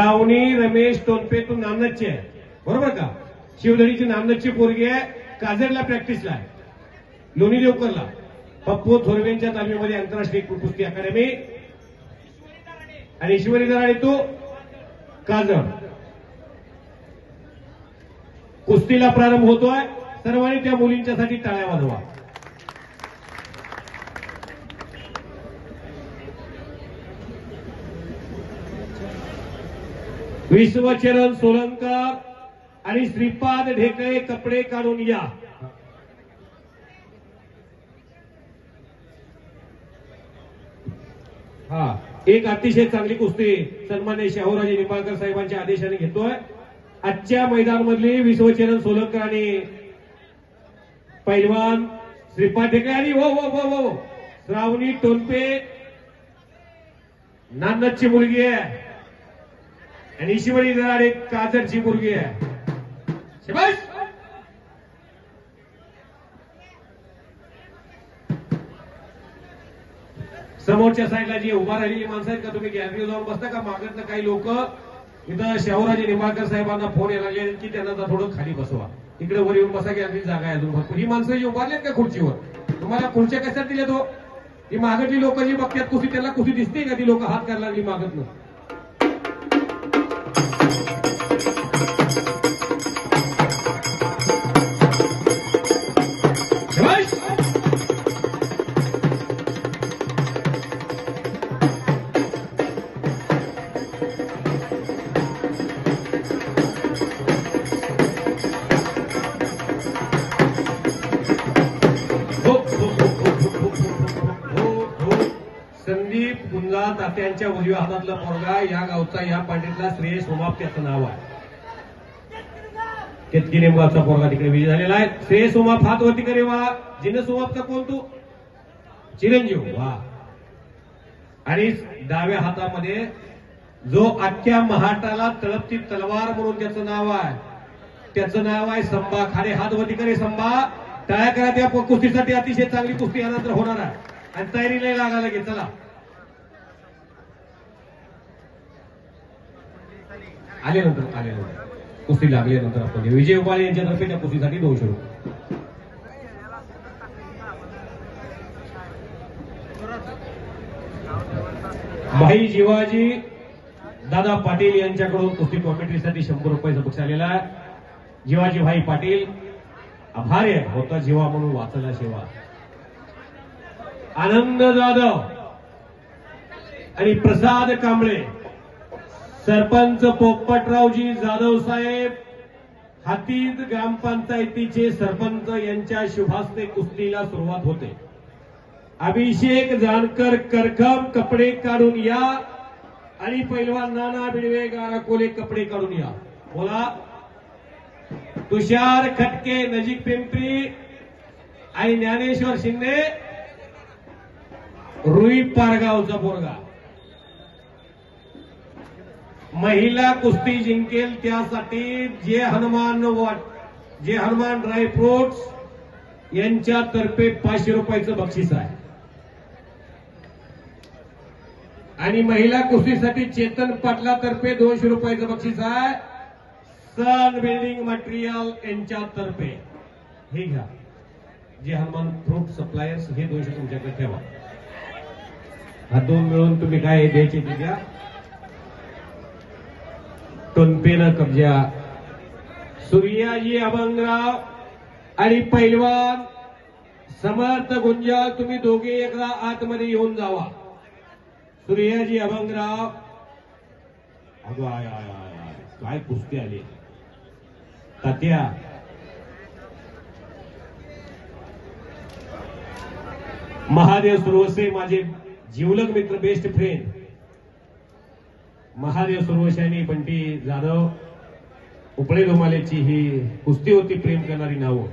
श्रावणी रमेश टोनपेतून नामनची आहे, बरोबर का? शिवधरीची नामनची पोरगी आहे, काजरला प्रॅक्टिसला आहे, लोणी देवकरला. पप्पू थोरवेंच्या तालमीमध्ये आंतरराष्ट्रीय कुस्ती अकादमी. आणि ईश्वरी दराडे तो काजळ. कुस्तीला प्रारंभ होतोय. सर्वांनी त्या मुलींच्यासाठी टाळ्या वाजवा. विश्वचरण सोलंकर आणि श्रीपाद ढेकळे कपडे काढून या. हा, एक अतिशय चांगली कुस्ती सन्मान्य शाहूराजे निंबाळकर साहेबांच्या आदेशाने घेतोय. आजच्या मैदानामधली विश्वचरण सोलंकर आणि पैलवान श्रीपाद ढेकळे आणि हो श्रावणी टोनपे नानची मुलगी आहे आणि ईश्वरी दराडे काजरची मुलगी आहे. शाबास. समोरच्या साईडला जी उभा राहिलेली माणसं आहेत का, तुम्ही गॅलरीवर जाऊन बसता का? मागतनं काही लोक इथं शाहूराजे निंबाळकर साहेबांना फोन यायला लागले की त्यांना थोडं खाली बसवा, इकडे वर येऊन बसा, गॅलरी जागा आहे अजून भरपूर. ही माणसं जी उभारलेत का खुर्चीवर, तुम्हाला खुर्च्या कशात दिल्या तो? ती मागतली लोक जी बघतात कुस्ती, त्यांना कुस्ती दिसते का? ती लोक हात करायला लागली मागतनं. संदीप गुंजा तात्यांच्या उजव्या हातातला पोरगा, या गावचा, या पांडीतला श्रेयस उमाप त्याचं नाव आहे. केतकी नेमगावचा पोरगा तिकडे विजय झालेला आहे. श्रेयस उमाप हात वरती करे वा. जिनस उमापचा कोण तू? चिरंजीव. वा. आणि डाव्या हातामध्ये जो अख्ख्या महाटाला तळपती तलवार म्हणून त्याचं नाव आहे, त्याचं नाव आहे संभा खाडे. हात वरती करे संभा. टाळ्या करा त्या कुस्तीसाठी. अतिशय चांगली कुस्ती यानंतर होणार आहे आणि तयारीला लागा लागेल. चला, आल्यानंतर कुस्ती लागल्यानंतर आपण विजय उबाळे यांच्यातर्फे त्या कुस्तीसाठी 200 रुपये. भाई जीवाजी दादा पाटील यांच्याकडून कुस्ती कॉमेंट्रीसाठी 100 रुपयाचा बक्षीस आलेला आहे. जीवाजी भाई पाटील आभारी आहे. होता जीवा म्हणून वाचला सेवा. आनंद जाधव आणि प्रसाद कांबळे, सरपंच पोपटरावजी जाधव साहेब, हातीज ग्रामपंचायतीचे सरपंच यांच्या शुभास्ते कुस्तीला सुरुवात होते. अभिषेक जानकर करखम कपडे काढून या आणि पैलवान नाना बिडवे गाराकोले कपडे काढून या. बोला. तुषार खटके नजीक पिंपरी आणि ज्ञानेश्वर शिंदे रुई पारगावचा पोरगा. महिला कुस्ती जिंकेल त्यासाठी जे हनुमान ड्रायफ्रुट्स यांच्यातर्फे 500 रुपयाचं बक्षीस आहे. आणि महिला कुस्तीसाठी चेतन पाटलातर्फे 200 रुपयाचं बक्षीस आहे. सन बिल्डिंग मटेरियल यांच्यातर्फे हे घ्या. जे हनुमान फ्रूट सप्लायर्स, हे 200 तुमच्याकडे ठेवा. हा 2 मिळून तुम्ही काय द्यायचे ते द्या. टोनपेनं कब्जा. सूर्याजी अभंगराव आणि पैलवान समर्थ गुंजाळ, तुम्ही दोघे एकदा आतमध्ये येऊन जावा. सूर्याजी अभंगराव. अगो आय आय आय काय कुस्ती आली तात्या. महादेव सुरवसे माझे जीवलग मित्र, बेस्ट फ्रेंड महादेव सुरवसे आणि बंटी जाधव उपळे धुमालेची ही कुस्ती होती. प्रेम करणारी नावं.